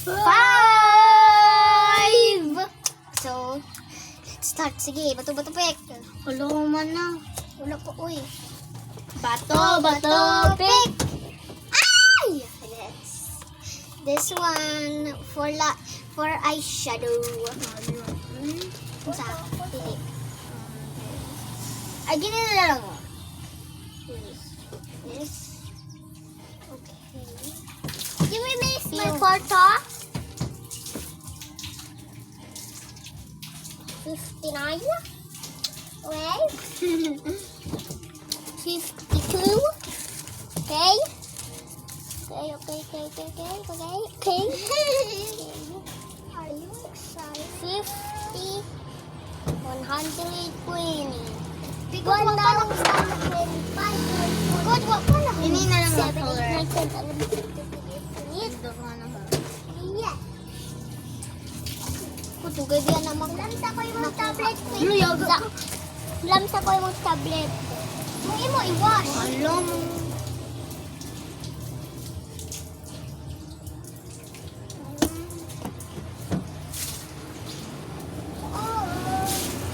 5. So, let's start. Sige, bato-bato pek. Wala man na. Wala po, uy. Bato, pek. Ay! This one for eyeshadow. Sa pili. Ay, gini na lang. This. Okay. Give me my photo. 59. Okay. 52. Okay. Okay. Are you excited? 50. 120. Good, what pala? Ini na lang ang color. Yeah. Kutugay diyan naman. Lamsa ko yung tablet. Lamsa ko yung tablet. May mo i-wash. Alam mo.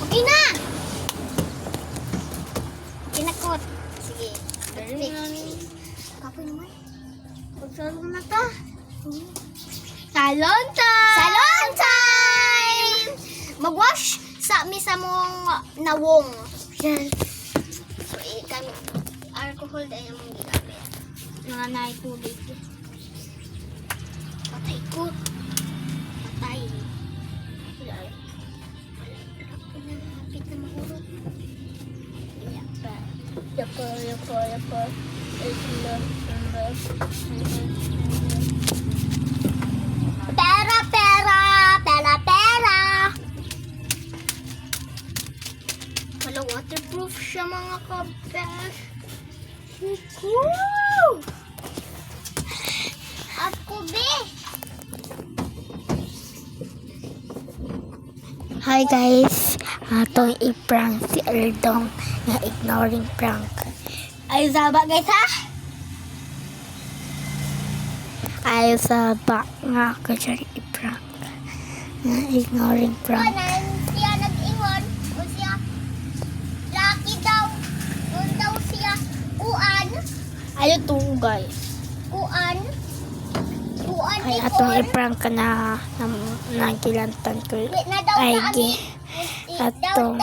Okay na! Kinakot. Sige. Kapoy naman. Pagsalong na ta. Salon time! Salon time! Mag-wash sa misa mong nawong. Yes. So, kami alcohol dahil mong ginamit. Mga naitubig. Patay ko. Patay. Lapit na mahurot. Yapo. Pera. Wala, waterproof siya mga kabes. Woo! Ako be. Hi guys, atong i-prank si Eldong na ignoring prank. Ay saba guys ha? Ay saba nga ako siya i-prank na ignoring prank. Kanan siya nag-ingon. O siya, lucky daw. Doon daw siya. Uan. Ayaw to guys. Uan Ay before. atong i-prank ka na nagilantan ko. Na daw Ay sa gi. amin. Atong